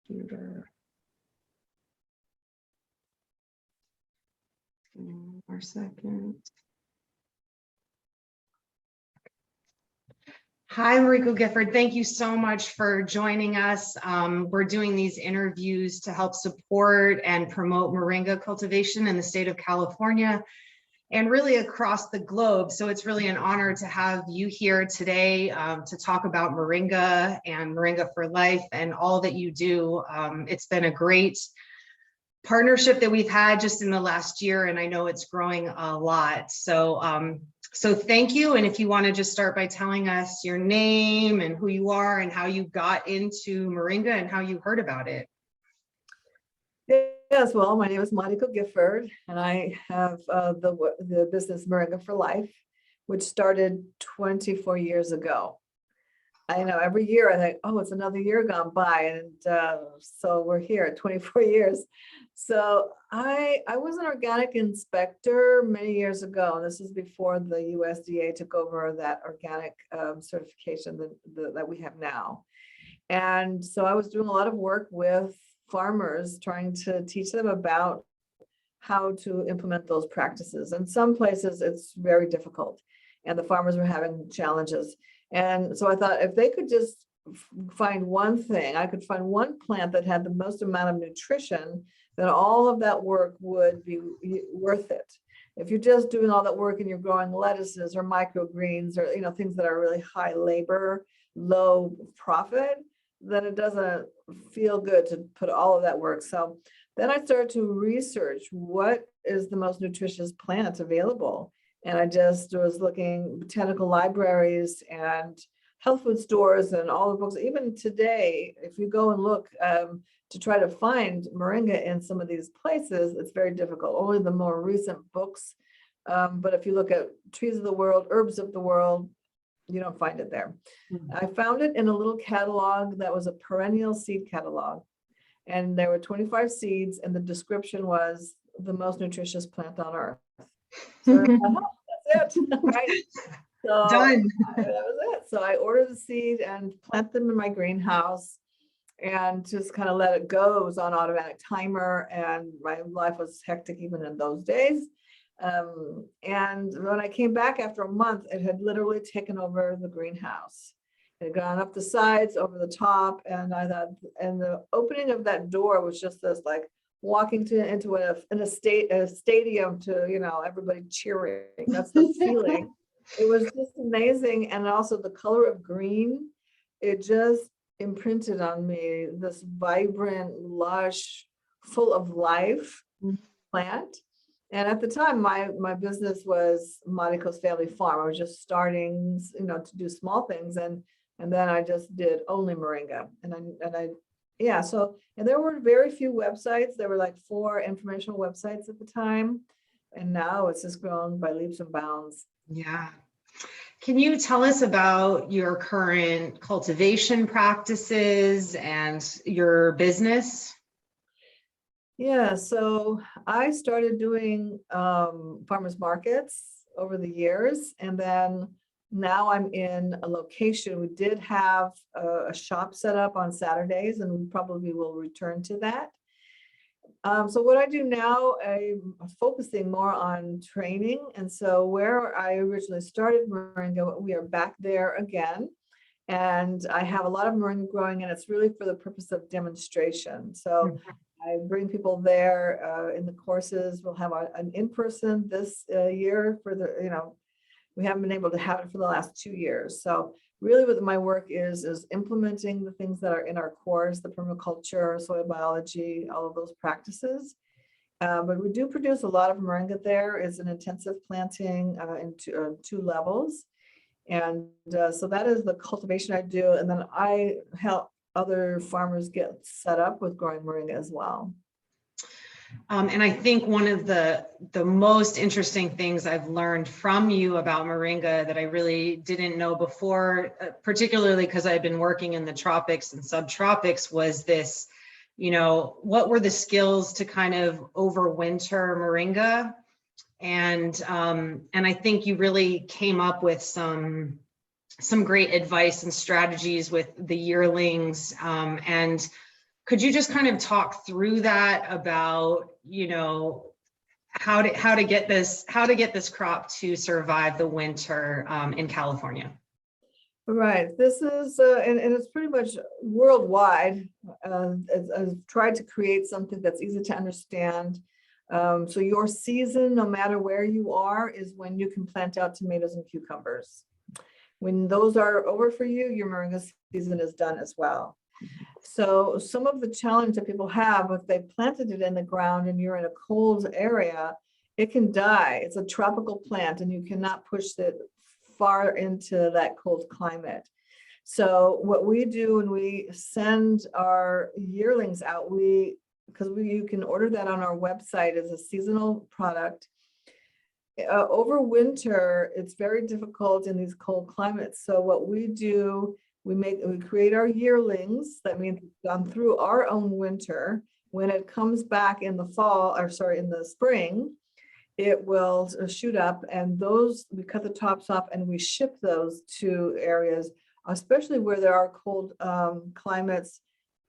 computer. One more second. Hi, Mariko Gifford. Thank you so much for joining us. We're doing these interviews to help support and promote Moringa cultivation in the state of California and really across the globe. So it's really an honor to have you here today to talk about Moringa and Moringa for Life and all that you do. It's been a great partnership that we've had just in the last year, and I know it's growing a lot. So thank you. And if you want to just start by telling us your name and who you are and how you got into Moringa and how you heard about it. Yes, well, my name is Mariko Gifford, and I have the business Moringa for Life, which started 24 years ago. I know every year I think, oh, it's another year gone by, and so we're here at 24 years. So I was an organic inspector many years ago, and this is before the USDA took over that organic certification that we have now. And so I was doing a lot of work with farmers, trying to teach them about how to implement those practices. And some places it's very difficult, and the farmers were having challenges. And so I thought if they could just find one thing, I could find one plant that had the most amount of nutrition, then all of that work would be worth it. If you're just doing all that work and you're growing lettuces or microgreens or things that are really high labor, low profit, then it doesn't feel good to put all of that work. So then I started to research what is the most nutritious plant available. And I just was looking botanical libraries and health food stores and all the books. Even today, if you go and look to try to find Moringa in some of these places, it's very difficult. Only the more recent books. But if you look at trees of the world, herbs of the world, you don't find it there. Mm-hmm. I found it in a little catalog that was a perennial seed catalog. And there were 25 seeds, and the description was the most nutritious plant on earth. So that's it. Right? So done. That was it. So I ordered the seed and plant them in my greenhouse and just kind of let it go. It was on automatic timer, and my life was hectic even in those days. And when I came back after a month, it had literally taken over the greenhouse. It had gone up the sides, over the top, and I thought, and the opening of that door was just this like walking into a stadium to everybody cheering. That's the feeling. It was just amazing, and also the color of green. It just imprinted on me this vibrant, lush, full of life plant. And at the time, my business was Mariko's Family Farm. I was just starting, to do small things, and then I just did only Moringa, and there were very few websites. There were like 4 informational websites at the time, and now it's just grown by leaps and bounds. Yeah. Can you tell us about your current cultivation practices and your business? Yeah, so I started doing farmers markets over the years, and then now I'm in a location. We did have a shop set up on Saturdays, and we probably will return to that. So what I do now, I'm focusing more on training. And so where I originally started Moringa, we are back there again. And I have a lot of Moringa growing, and it's really for the purpose of demonstration. So I bring people there in the courses. We'll have an in-person this year for we haven't been able to have it for the last 2 years. So really what my work is implementing the things that are in our course, the permaculture, soil biology, all of those practices. But we do produce a lot of Moringa there. It's an intensive planting in 2 levels. And so that is the cultivation I do. And then I help other farmers get set up with growing Moringa as well. And I think one of the most interesting things I've learned from you about Moringa that I really didn't know before, particularly because I've been working in the tropics and subtropics, was this, what were the skills to kind of overwinter Moringa? And I think you really came up with some great advice and strategies with the yearlings, and Could you just kind of talk through that about, how to get this crop to survive the winter in California? Right. This is, and it's pretty much worldwide. I've tried to create something that's easy to understand. So your season, no matter where you are, is when you can plant out tomatoes and cucumbers. When those are over for you, your moringa season is done as well. So some of the challenge that people have, if they planted it in the ground and you're in a cold area, it can die. It's a tropical plant and you cannot push it far into that cold climate. So what we do when we send our yearlings out, you can order that on our website as a seasonal product. Over winter, it's very difficult in these cold climates. So what we do, we create our yearlings. That means it's gone through our own winter. When it comes back in the fall, or sorry, in the spring, it will shoot up, and those, we cut the tops off and we ship those to areas, especially where there are cold climates,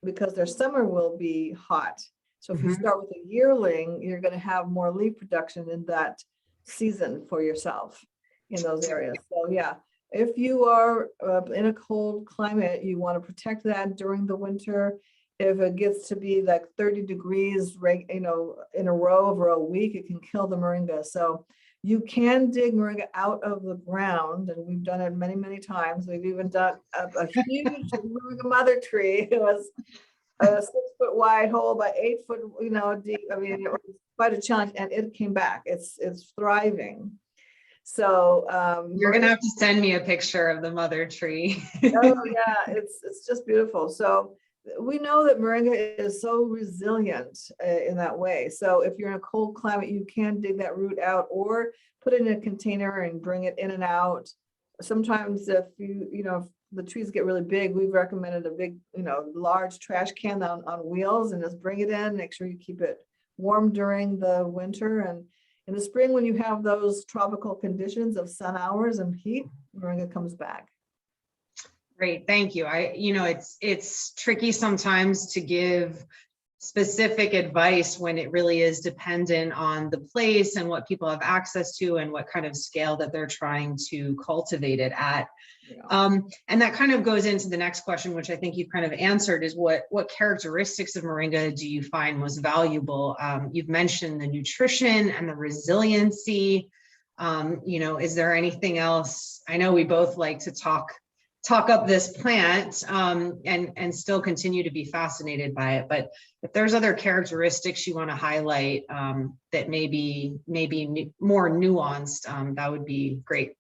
because their summer will be hot. So if you start with a yearling, you're going to have more leaf production in that season for yourself in those areas. So yeah, if you are in a cold climate, you want to protect that during the winter. If it gets to be like 30 degrees, in a row over a week, it can kill the moringa. So you can dig moringa out of the ground, and we've done it many, many times. We've even done a huge moringa mother tree. It was a 6-foot wide hole by 8-foot, deep. I mean, it was quite a challenge, and it came back. It's thriving. So you're gonna have to send me a picture of the mother tree. Oh yeah, it's just beautiful. So we know that moringa is so resilient in that way. So if you're in a cold climate, you can dig that root out or put it in a container and bring it in and out. Sometimes if if the trees get really big, we've recommended a big, large trash can on wheels, and just bring it in, make sure you keep it warm during the winter. And in the spring, when you have those tropical conditions of sun hours and heat, moringa comes back. Great, thank you. It's tricky sometimes to give specific advice when it really is dependent on the place and what people have access to and what kind of scale that they're trying to cultivate it at. Yeah. And that kind of goes into the next question, which I think you've kind of answered, is what characteristics of moringa do you find most valuable? You've mentioned the nutrition and the resiliency. Is there anything else? I know we both like to talk up this plant and still continue to be fascinated by it, but if there's other characteristics you want to highlight that may be more nuanced, that would be great.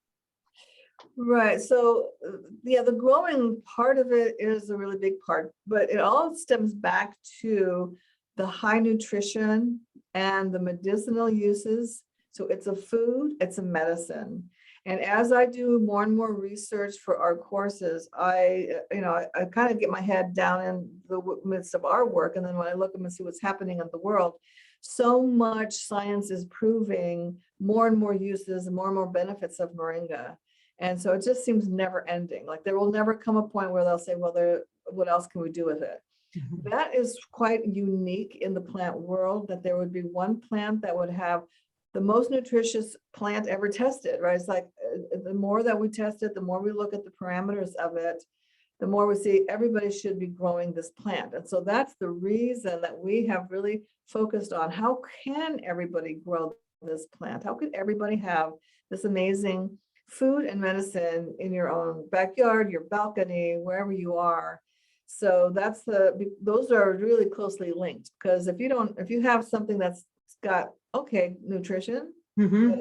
Right. So yeah, the growing part of it is a really big part, but it all stems back to the high nutrition and the medicinal uses. So it's a food, it's a medicine. And as I do more and more research for our courses, I kind of get my head down in the midst of our work. And then when I look and see what's happening in the world, so much science is proving more and more uses and more benefits of moringa. And so it just seems never ending. Like there will never come a point where they'll say, well, what else can we do with it? Mm-hmm. That is quite unique in the plant world, that there would be one plant that would have the most nutritious plant ever tested, right? It's like the more that we test it, the more we look at the parameters of it, the more we see everybody should be growing this plant. And so that's the reason that we have really focused on how can everybody grow this plant? How could everybody have this amazing food and medicine in your own backyard, your balcony, wherever you are? So those are really closely linked, because if you have something that's got nutrition, mm-hmm.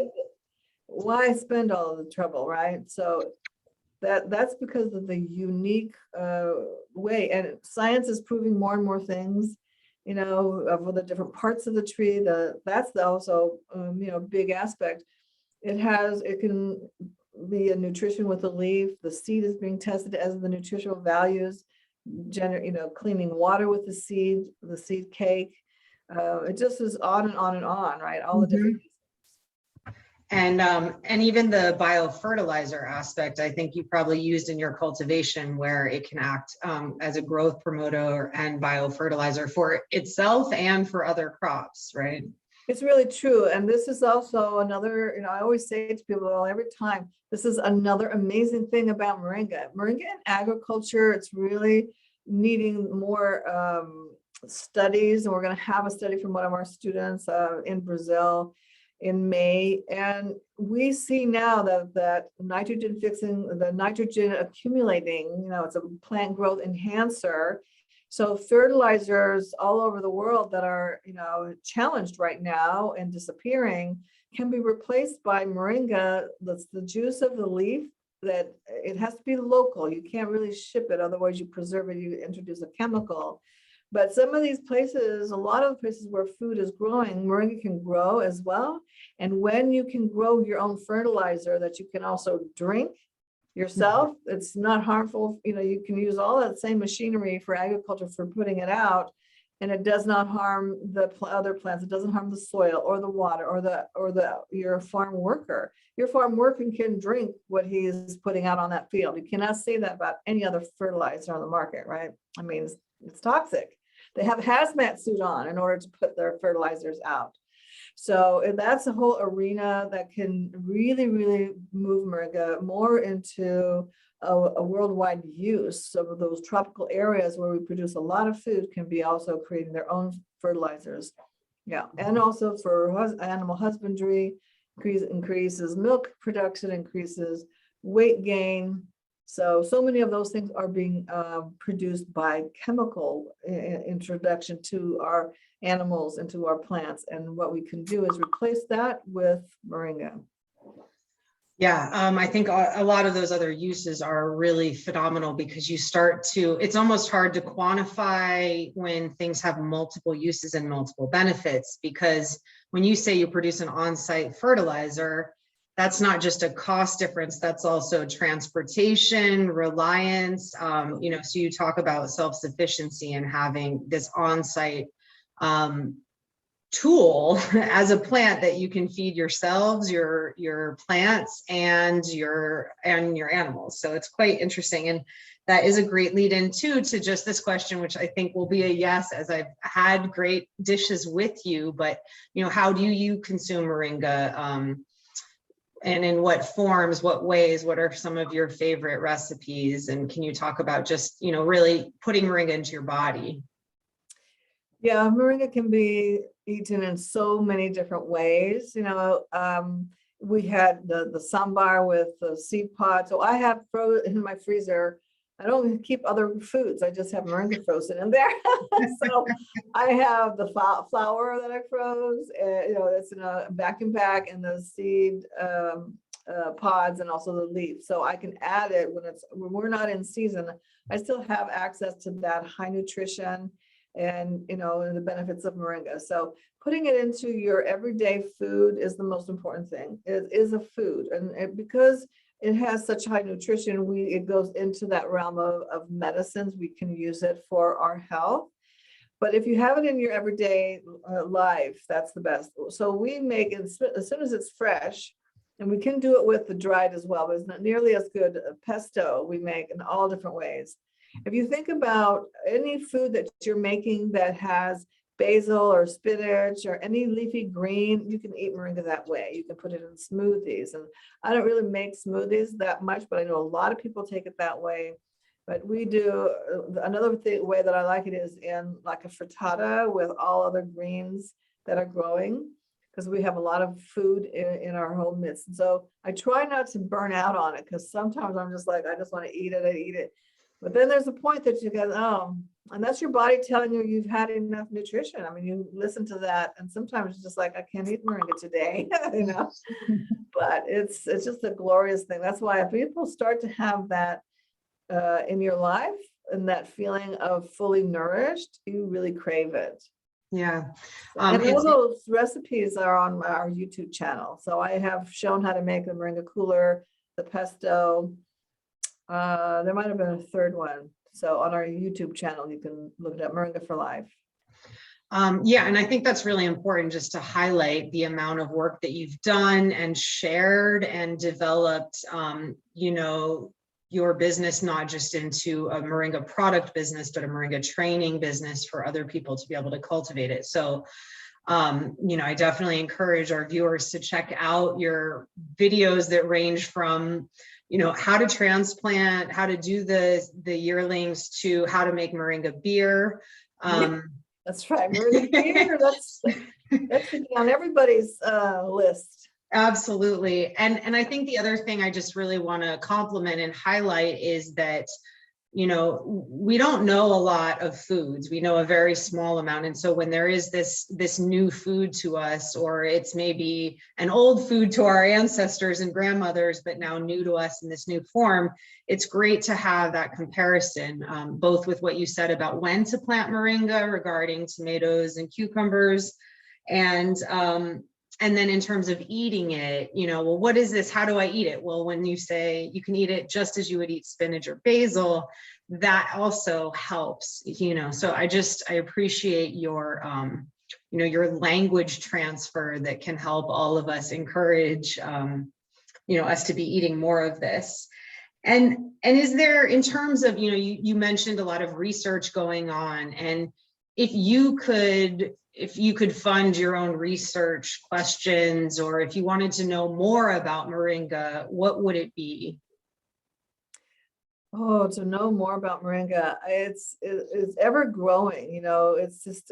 Why spend all of the trouble, right? So that's because of the unique way, and science is proving more and more things, of the different parts of the tree. That's also big aspect. It can be a nutrition with the leaf. The seed is being tested as the nutritional values, cleaning water with the seed cake. It just is on and on and on, right? All the different. And even the biofertilizer aspect, I think you probably used in your cultivation, where it can act as a growth promoter and biofertilizer for itself and for other crops, right? It's really true. And this is also another, I always say to people well, every time, this is another amazing thing about Moringa. Moringa in agriculture, it's really needing more studies. And we're going to have a study from one of our students in Brazil in May. And we see now that nitrogen fixing, the nitrogen accumulating, it's a plant growth enhancer. So fertilizers all over the world that are, challenged right now and disappearing can be replaced by Moringa. That's the juice of the leaf, that it has to be local. You can't really ship it. Otherwise you preserve it, you introduce a chemical. But some of these places, a lot of the places where food is growing, Moringa can grow as well. And when you can grow your own fertilizer that you can also drink yourself, it's not harmful. You can use all that same machinery for agriculture for putting it out, and it does not harm the other plants. It doesn't harm the soil or the water or your farm worker. Your farm worker can drink what he is putting out on that field. You cannot say that about any other fertilizer on the market, right? I mean, it's toxic. They have a hazmat suit on in order to put their fertilizers out. So that's a whole arena that can really, really move Moringa more into a worldwide use. Some of those tropical areas where we produce a lot of food can be also creating their own fertilizers. Yeah, and also for animal husbandry, increases milk production, increases weight gain. So many of those things are being produced by chemical introduction to our animals and to our plants. And what we can do is replace that with Moringa. Yeah, I think a lot of those other uses are really phenomenal, because it's almost hard to quantify when things have multiple uses and multiple benefits, because when you say you produce an on-site fertilizer, that's not just a cost difference, that's also transportation, reliance, so you talk about self-sufficiency and having this on-site tool as a plant that you can feed yourselves, your plants, and your animals. So it's quite interesting. And that is a great lead in too to just this question, which I think will be a yes, as I've had great dishes with you, but how do you consume Moringa? And in what forms, what ways, what are some of your favorite recipes? And can you talk about just, really putting Moringa into your body? Yeah, Moringa can be eaten in so many different ways. We had the sambar with the seed pod. So I have in my freezer. I don't keep other foods. I just have Moringa frozen in there. So I have the flour that I froze. It's in a vacuum bag, and the seed pods, and also the leaf. So I can add it when we're not in season. I still have access to that high nutrition and the benefits of Moringa. So putting it into your everyday food is the most important thing. It is a food, and because it has such high nutrition, it goes into that realm of medicines. We can use it for our health. But if you have it in your everyday life, that's the best. So we make it as soon as it's fresh, and we can do it with the dried as well, but it's not nearly as good. Pesto we make in all different ways. If you think about any food that you're making that has basil or spinach or any leafy green, you can eat Moringa that way. You can put it in smoothies. And I don't really make smoothies that much, but I know a lot of people take it that way. But we do another way that I like it is in like a frittata with all other greens that are growing, because we have a lot of food in our home midst. And so I try not to burn out on it, because sometimes I'm just like, I just want to eat it and eat it. But then there's a point that you go, and that's your body telling you you've had enough nutrition. I mean, you listen to that, and sometimes it's just like, I can't eat Moringa today, But it's just a glorious thing. That's why if people start to have that in your life, and that feeling of fully nourished, you really crave it. Yeah. And all those recipes are on our YouTube channel. So I have shown how to make the Moringa cooler, the pesto. There might have been a third one. So on our YouTube channel, you can look it up, Moringa for Life. Yeah, and I think that's really important just to highlight the amount of work that you've done and shared and developed, your business, not just into a Moringa product business, but a Moringa training business for other people to be able to cultivate it. So, I definitely encourage our viewers to check out your videos that range from, how to transplant, how to do the yearlings, to how to make Moringa beer. That's right. Moringa beer. That's on everybody's list. Absolutely. And I think the other thing I just really want to compliment and highlight is that, we don't know a lot of foods. We know a very small amount. And so when there is this new food to us, or it's maybe an old food to our ancestors and grandmothers, but now new to us in this new form, it's great to have that comparison, both with what you said about when to plant Moringa regarding tomatoes and cucumbers, and then in terms of eating it, well, what is this? How do I eat it? Well, when you say you can eat it just as you would eat spinach or basil, that also helps, so I appreciate your, your language transfer that can help all of us encourage, us to be eating more of this. And is there, in terms of, you mentioned a lot of research going on, and if you could fund your own research questions, or if you wanted to know more about Moringa, what would it be? Oh, to know more about Moringa, it's ever growing. It's just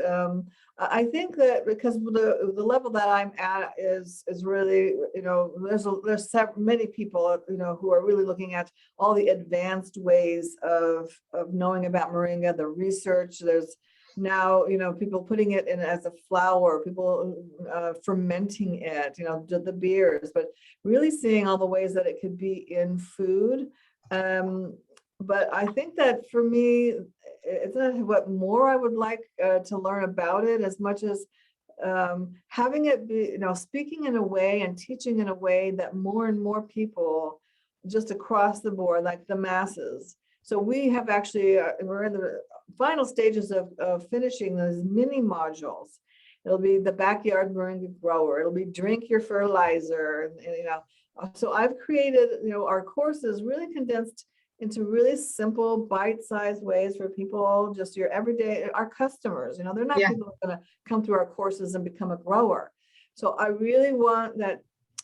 I think that because the level that I'm at is really, there's many people who are really looking at all the advanced ways of knowing about Moringa, the research. There's now, people putting it in as a flour, people fermenting it, the beers, but really seeing all the ways that it could be in food. But I think that for me, it's not what more I would like to learn about it, as much as having it be, speaking in a way and teaching in a way that more and more people just across the board, like the masses. So we have actually, we're in the final stages of finishing those mini modules. It'll be the backyard Moringa grower. It'll be drink your fertilizer. And so I've created, our courses really condensed into really simple bite-sized ways for people, just your everyday, our customers, they're not people who are going to come through our courses and become a grower. So I really want that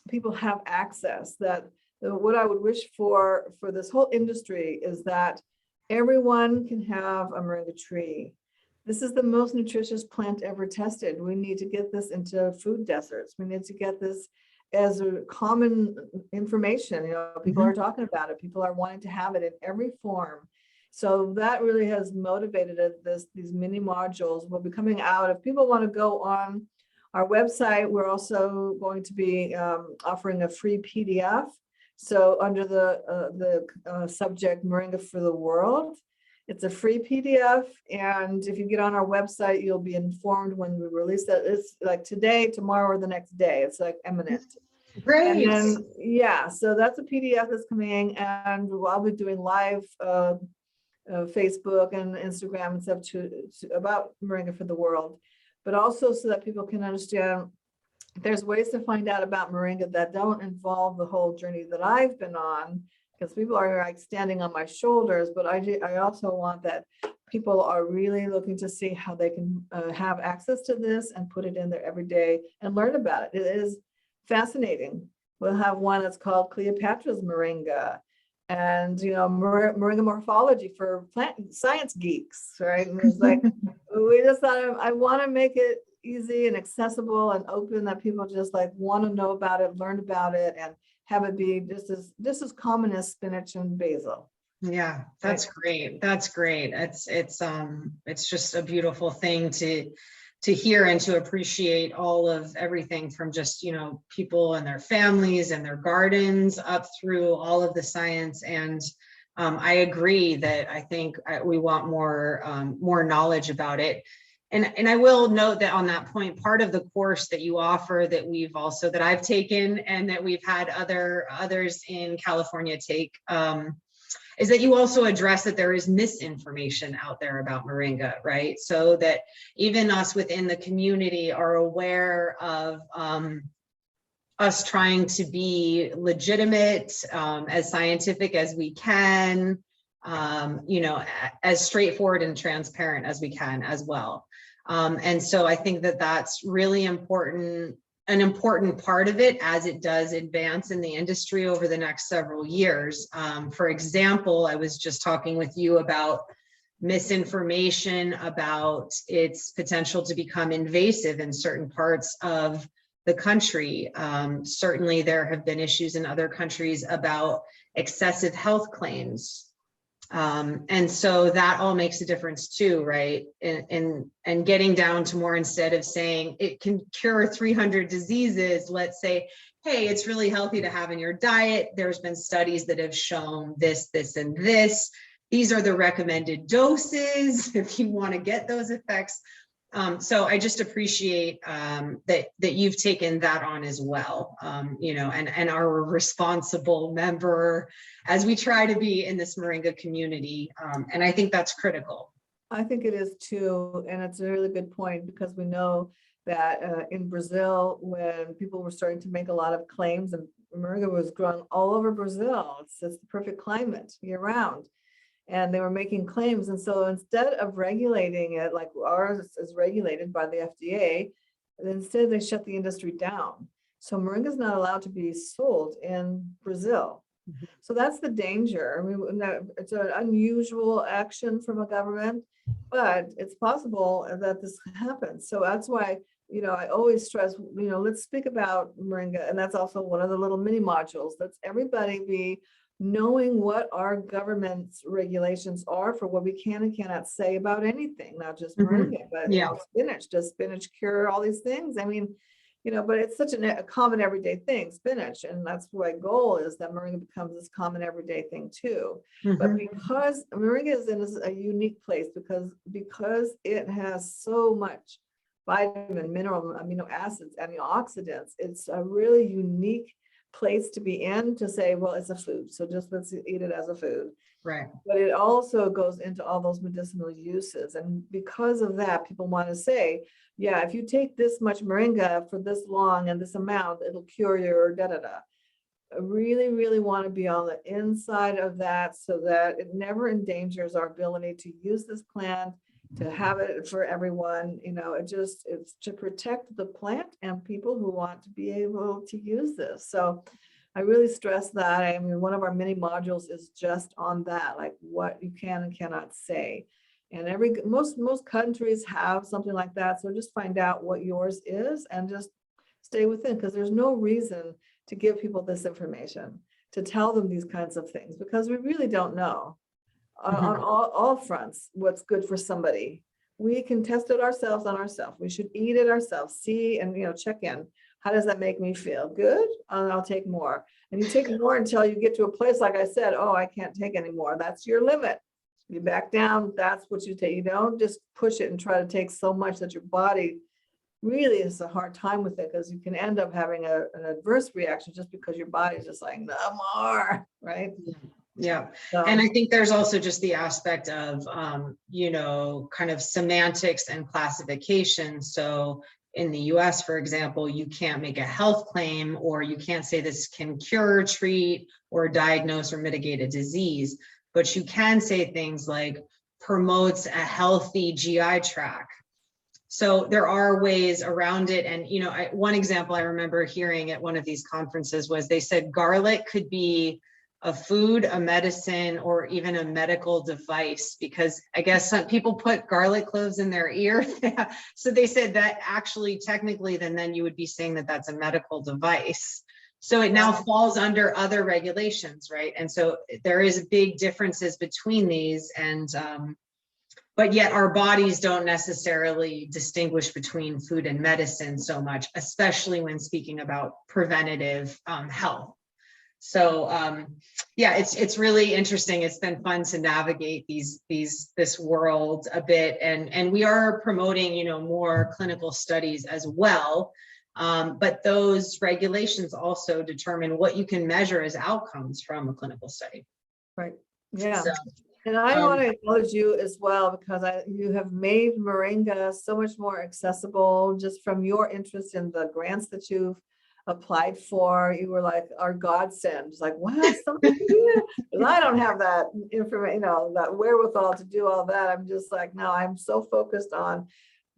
people have access, that what I would wish for this whole industry is that everyone can have a Moringa tree. This is the most nutritious plant ever tested. We need to get this into food deserts. We need to get this as a common information. People are talking about it. People are wanting to have it in every form. So that really has motivated these mini modules will be coming out. If people want to go on our website, we're also going to be offering a free PDF. So under the subject Moringa for the World, it's a free PDF. And if you get on our website, you'll be informed when we release that. It's like today, tomorrow, or the next day. It's like imminent. Great. And then, so that's a PDF that's coming, and I'll be doing live Facebook and Instagram and stuff about Moringa for the World, but also so that people can understand there's ways to find out about Moringa that don't involve the whole journey that I've been on, because people are like standing on my shoulders, but I also want that people are really looking to see how they can have access to this and put it in their everyday and learn about it. It is fascinating. We'll have one that's called Cleopatra's Moringa, and Moringa morphology for plant science geeks, right? And it's like we just thought I want to make it easy and accessible and open, that people just like want to know about it, learn about it, and have it be just as common as spinach and basil. Yeah, that's great. That's great. It's just a beautiful thing to hear and to appreciate all of everything from just, people and their families and their gardens up through all of the science. And I agree that I think we want more knowledge about it. And I will note that on that point, part of the course that you offer that I've taken and that we've had others in California take, is that you also address that there is misinformation out there about Moringa, right? So that even us within the community are aware of us trying to be legitimate, as scientific as we can, as straightforward and transparent as we can as well. And so I think that that's really important, an important part of it as it does advance in the industry over the next several years. For example, I was just talking with you about misinformation about its potential to become invasive in certain parts of the country. Certainly there have been issues in other countries about excessive health claims. And so that all makes a difference too, right? And getting down to more, instead of saying it can cure 300 diseases, let's say, hey, it's really healthy to have in your diet. There's been studies that have shown this, this, and this. These are the recommended doses if you want to get those effects. So I just appreciate that you've taken that on as well, and are a responsible member as we try to be in this Moringa community. And I think that's critical. I think it is too, and it's a really good point, because we know that in Brazil, when people were starting to make a lot of claims, and Moringa was growing all over Brazil, it's the perfect climate year round. And they were making claims. And so instead of regulating it like ours is regulated by the FDA, instead they shut the industry down. So Moringa is not allowed to be sold in Brazil. Mm-hmm. So that's the danger. I mean, it's an unusual action from a government, but it's possible that this happens. So that's why, I always stress, let's speak about Moringa. And that's also one of the little mini modules. Let's everybody be knowing what our government's regulations are for what we can and cannot say about anything, not just Moringa, but spinach. Does spinach cure all these things? I mean, but it's such a common everyday thing, spinach. And that's my goal, is that Moringa becomes this common everyday thing too. But because Moringa is in a unique place, because it has so much vitamin, mineral, amino acids, antioxidants, it's a really unique place to be in, to say, well, it's a food, so just let's eat it as a food. Right. But it also goes into all those medicinal uses. And because of that, people want to say, yeah, if you take this much Moringa for this long and this amount, it'll cure your da-da-da. I really, really want to be on the inside of that, so that it never endangers our ability to use this plant, to have it for everyone. It's to protect the plant and people who want to be able to use this. So I really stress that. I mean, one of our mini modules is just on that, like what you can and cannot say. And most countries have something like that. So just find out what yours is and just stay within, because there's no reason to give people this information, to tell them these kinds of things, because we really don't know. On all fronts, what's good for somebody. We can test it ourselves on ourselves. We should eat it ourselves, see, and check in. How does that make me feel? Good? I'll take more. And you take more until you get to a place, like I said, oh, I can't take anymore. That's your limit. You back down, that's what you take. You don't just push it and try to take so much that your body really is a hard time with it, because you can end up having an adverse reaction just because your body's just like, no more, right? Yeah. And I think there's also just the aspect of, kind of semantics and classification. So in the US, for example, you can't make a health claim, or you can't say this can cure, treat, or diagnose or mitigate a disease, but you can say things like promotes a healthy GI tract. So there are ways around it. And, one example I remember hearing at one of these conferences was they said garlic could be a food, a medicine, or even a medical device, because I guess some people put garlic cloves in their ear. So they said that actually, technically, then you would be saying that that's a medical device. So it now falls under other regulations, right? And so there is big differences between these, and but yet our bodies don't necessarily distinguish between food and medicine so much, especially when speaking about preventative health. So it's really interesting. It's been fun to navigate this world a bit, and we are promoting more clinical studies as well. But those regulations also determine what you can measure as outcomes from a clinical study. Right. Yeah. So, And I um, want to acknowledge you as well, because you have made Moringa so much more accessible just from your interest in the grants that you've applied for. You were like our godsend. It's like, wow, something here. Because I don't have that information, that wherewithal to do all that. I'm just like, no, I'm so focused on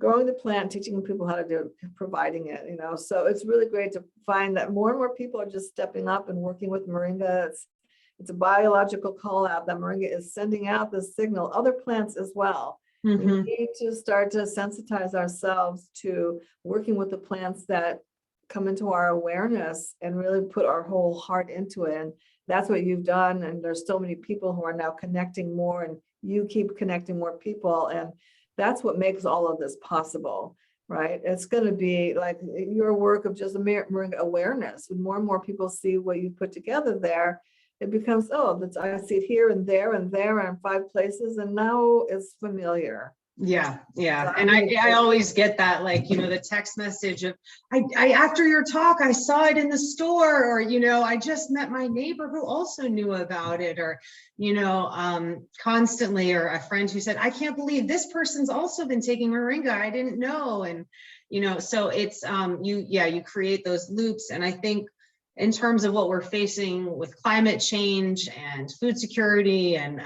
growing the plant, teaching people how to do it, providing it, So it's really great to find that more and more people are just stepping up and working with Moringa. It's a biological call out that Moringa is sending out the signal, other plants as well. We mhm. need to start to sensitize ourselves to working with the plants that come into our awareness and really put our whole heart into it. And that's what you've done. And there's so many people who are now connecting more, and you keep connecting more people. And that's what makes all of this possible, right? It's going to be like your work of just Moringa awareness. When more and more people see what you put together there, it becomes, oh, I see it here and there and there and 5 places, and now it's familiar. Yeah, So yeah. I'm And really I always get that, like, the text message of, I after your talk, I saw it in the store, or, I just met my neighbor who also knew about it, or, constantly, or a friend who said, I can't believe this person's also been taking Moringa. I didn't know. And, so it's, you create those loops. And I think in terms of what we're facing with climate change and food security and,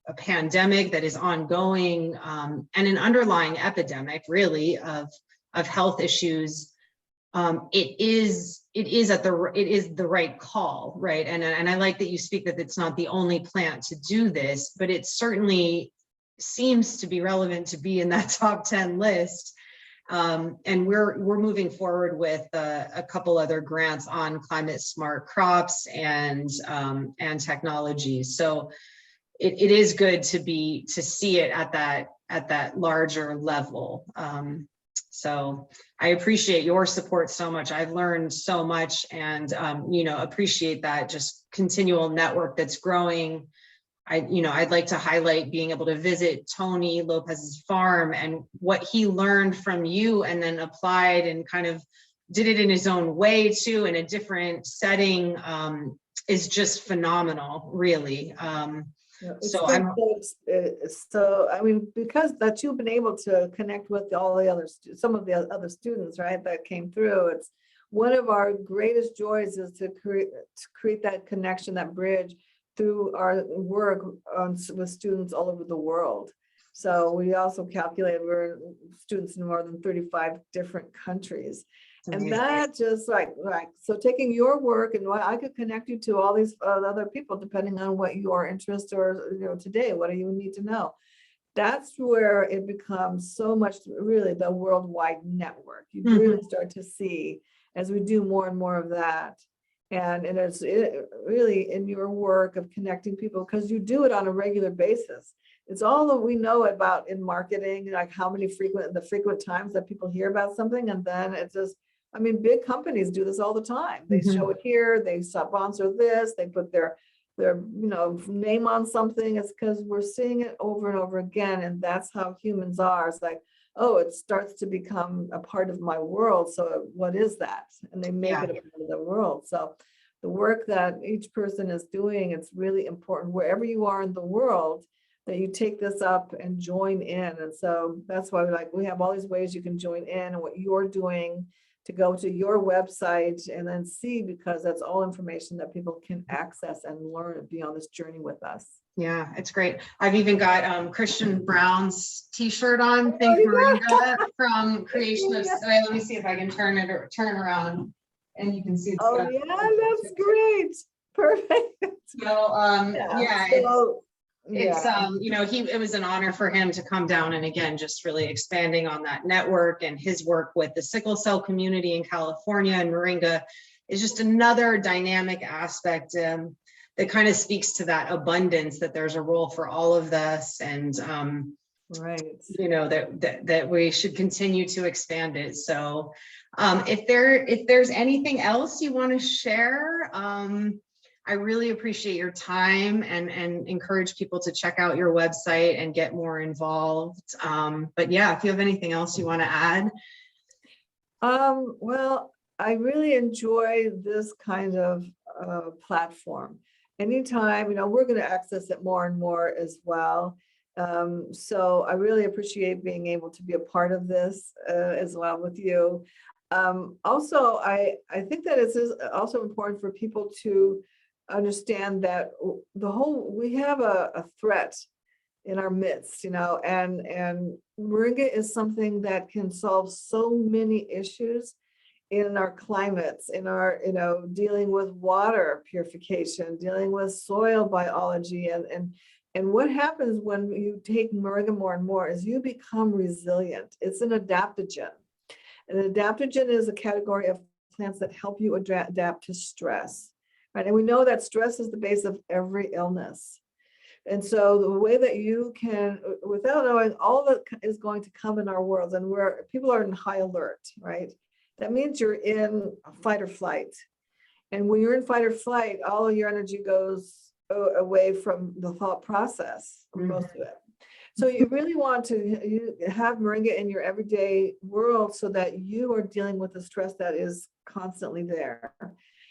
a pandemic that is ongoing, and an underlying epidemic, really, of health issues. It is the right call, right? And I like that you speak that it's not the only plant to do this, but it certainly seems to be relevant to be in that top 10 list. And we're moving forward with a couple other grants on climate smart crops and technologies. So it is good to see it at that larger level. So I appreciate your support so much. I've learned so much, and appreciate that just continual network that's growing. I'd like to highlight being able to visit Tony Lopez's farm and what he learned from you, and then applied and kind of did it in his own way too, in a different setting, is just phenomenal, really. So I'm, so I mean, because that you've been able to connect with all the other some of the other students, right, that came through. It's one of our greatest joys is to create that connection, that bridge through our work with students all over the world. So we also calculated we're students in more than 35 different countries. And that just like, so taking your work and what I could connect you to all these other people, depending on what your interest or, today, what do you need to know? That's where it becomes so much really the worldwide network. You really start to see as we do more and more of that. And it's really in your work of connecting people, because you do it on a regular basis. It's all that we know about in marketing, like how many frequent times that people hear about something. And then it's just, I mean, big companies do this all the time. They show it here, they sponsor this, they put their name on something. It's because we're seeing it over and over again. And that's how humans are. It's like, oh, it starts to become a part of my world. So what is that? And they make it a part of the world. So the work that each person is doing, it's really important wherever you are in the world, that you take this up and join in. And so that's why we have all these ways you can join in, and what you're doing to go to your website and then see, because that's all information that people can access and learn and be on this journey with us. Yeah, it's great. I've even got Christian Brown's t-shirt on. Thank Moringa from Creation of. Let me see if I can turn around, and you can see. Oh yeah, that's great. Perfect. So it was an honor for him to come down, and again, just really expanding on that network and his work with the sickle cell community in California. And Moringa is just another dynamic aspect that kind of speaks to that abundance, that there's a role for all of us, and that we should continue to expand it. So if there's anything else you want to share, I really appreciate your time, and encourage people to check out your website and get more involved. But yeah, if you have anything else you want to add. Well, I really enjoy this kind of platform. anytime, we're going to access it more and more as well. So I really appreciate being able to be a part of this as well with you. Also, I think that it's also important for people to understand that we have a threat in our midst, and Moringa is something that can solve so many issues in our climates, in our, dealing with water purification, dealing with soil biology. And what happens when you take Moringa more and more is you become resilient. It's an adaptogen. An adaptogen is a category of plants that help you adapt to stress, right? And we know that stress is the base of every illness. And so the way that you can, without knowing all that is going to come in our worlds, and where people are in high alert, right? That means you're in fight or flight. And when you're in fight or flight, all of your energy goes away from the thought process, most of it. So you really want to have Moringa in your everyday world so that you are dealing with the stress that is constantly there.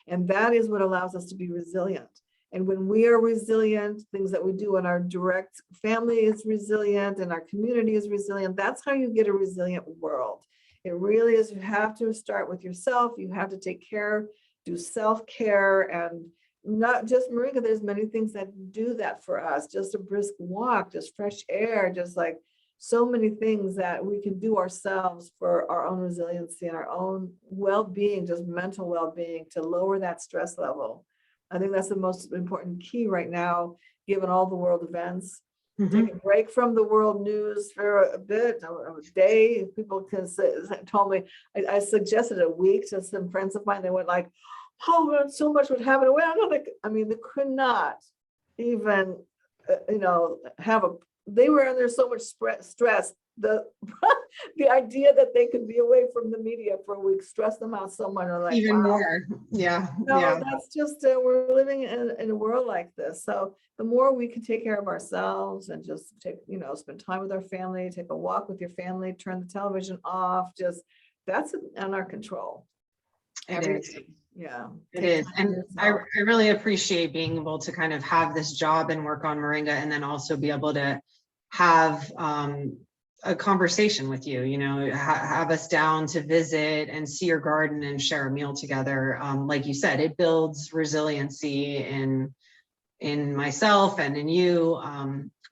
And that is what allows us to be resilient. And when we are resilient, things that we do in our direct family is resilient and our community is resilient. That's how you get a resilient world. It really is. You have to start with yourself. You have to take care, do self-care, and not just Moringa. There's many things that do that for us. Just a brisk walk, just fresh air, just like so many things that we can do ourselves for our own resiliency and our own well-being, just mental well-being, to lower that stress level. I think that's the most important key right now, given all the world events. Take a break from the world news for a bit, a day. People can told me, I suggested a week to some friends of mine. They went like, oh, so much would happen. I mean, they could not even, they were under so much stress. The idea that they could be away from the media for a week stressed them out so much. Like, even wow. more. Yeah. No, yeah. that's just, we're living in a world like this. So the more we can take care of ourselves and just spend time with our family, take a walk with your family, turn the television off, that's in our control. It is. Yeah. It is. And I really appreciate being able to kind of have this job and work on Moringa, and then also be able to have a conversation with you, have us down to visit and see your garden and share a meal together. Like you said, it builds resiliency in myself and in you.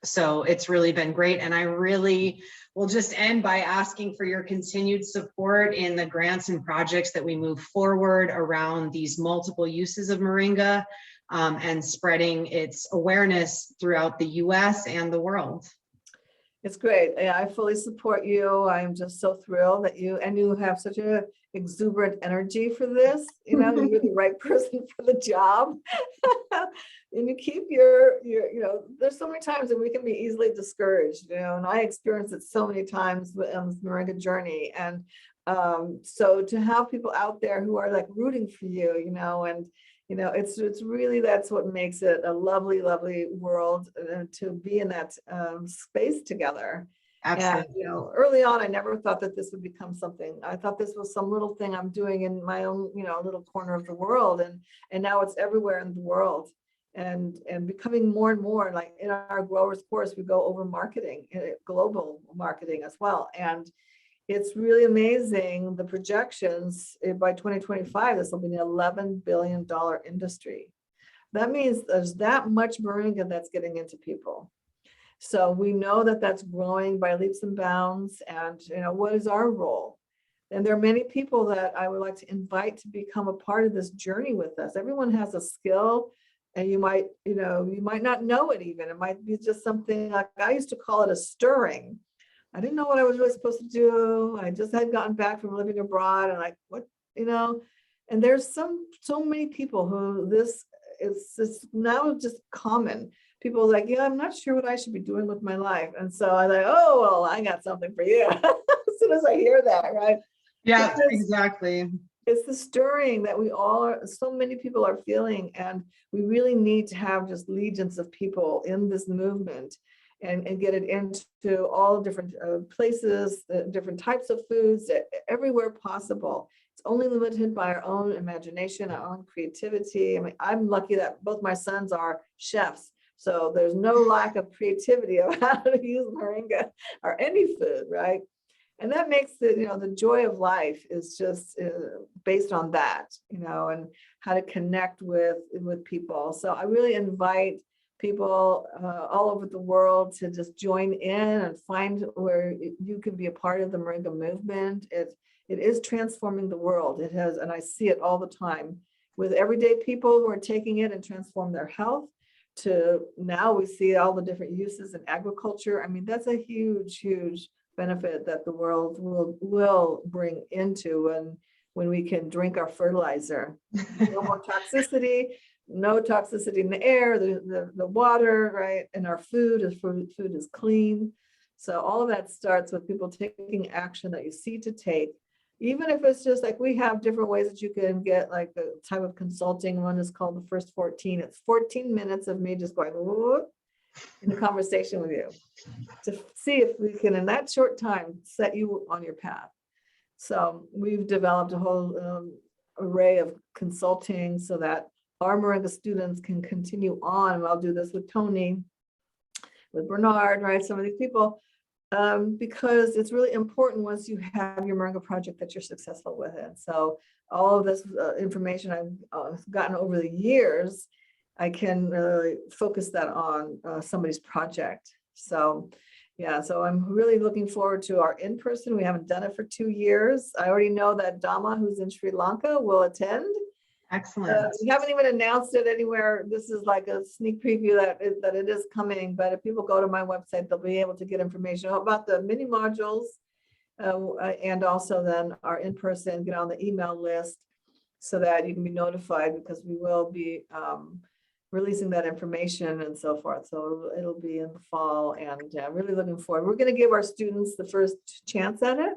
So it's really been great. And I really will just end by asking for your continued support in the grants and projects that we move forward around these multiple uses of Moringa, and spreading its awareness throughout the US and the world. It's great. Yeah, I fully support you. I'm just so thrilled that you have such a exuberant energy for this. You're the right person for the job. And you keep your, there's so many times that we can be easily discouraged, and I experienced it so many times on this Moringa journey. And so to have people out there who are like rooting for you, and it's really, that's what makes it a lovely, lovely world to be in that space together. Absolutely. And, early on, I never thought that this would become something. I thought this was some little thing I'm doing in my own, little corner of the world. And now it's everywhere in the world, and becoming more and more. Like in our growers course, we go over marketing, global marketing as well. And it's really amazing, the projections. By 2025, this will be an $11 billion industry. That means there's that much Moringa that's getting into people. So we know that that's growing by leaps and bounds. And what is our role? And there are many people that I would like to invite to become a part of this journey with us. Everyone has a skill, and you might not know it even. It might be just something like, I used to call it a stirring. I didn't know what I was really supposed to do. I just had gotten back from living abroad, and and there's so many people who this is now just common. People are like, yeah, I'm not sure what I should be doing with my life. And so I like, oh, well, I got something for you. As soon as I hear that, right? Yeah, exactly. It's the stirring that so many people are feeling. And we really need to have just legions of people in this movement. and get it into all different places, different types of foods, everywhere possible. It's only limited by our own imagination, our own creativity. I mean, I'm lucky that both my sons are chefs, so there's no lack of creativity of how to use moringa or any food, right? And that makes it, the joy of life is just based on that, and how to connect with people. So I really invite people all over the world to just join in and find where you can be a part of the Moringa movement. It is transforming the world. It has, and I see it all the time with everyday people who are taking it and transform their health, to now we see all the different uses in agriculture. I mean, that's a huge, huge benefit that the world will bring into when we can drink our fertilizer. No more toxicity, no toxicity in the air, the water, right? And our food is clean. So all of that starts with people taking action that you see to take. Even if it's just like, we have different ways that you can get like the type of consulting. One is called the First 14. It's 14 minutes of me just going whoop, in a conversation with you to see if we can, in that short time, set you on your path. So we've developed a whole array of consulting so that our Moringa students can continue on. And I'll do this with Tony, with Bernard, right? Some of these people, because it's really important once you have your Moringa project that you're successful with it. So all of this information I've gotten over the years, I can really focus that on somebody's project. So yeah, so I'm really looking forward to our in-person. We haven't done it for 2 years. I already know that Dama, who's in Sri Lanka, will attend. Excellent. We haven't even announced it anywhere. This is like a sneak preview that it is coming, but if people go to my website, they'll be able to get information about the mini modules and also then our in-person, get on the email list so that you can be notified, because we will be releasing that information and so forth. So it'll be in the fall, and really looking forward. We're going to give our students the first chance at it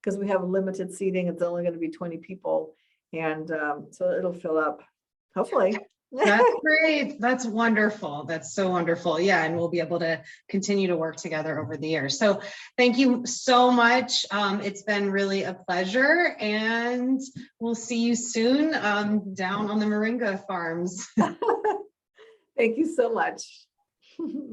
because we have limited seating. It's only going to be 20 people. And so it'll fill up, hopefully. That's great. That's wonderful. That's so wonderful. Yeah. And we'll be able to continue to work together over the years. So thank you so much. It's been really a pleasure, and we'll see you soon down on the Moringa farms. Thank you so much.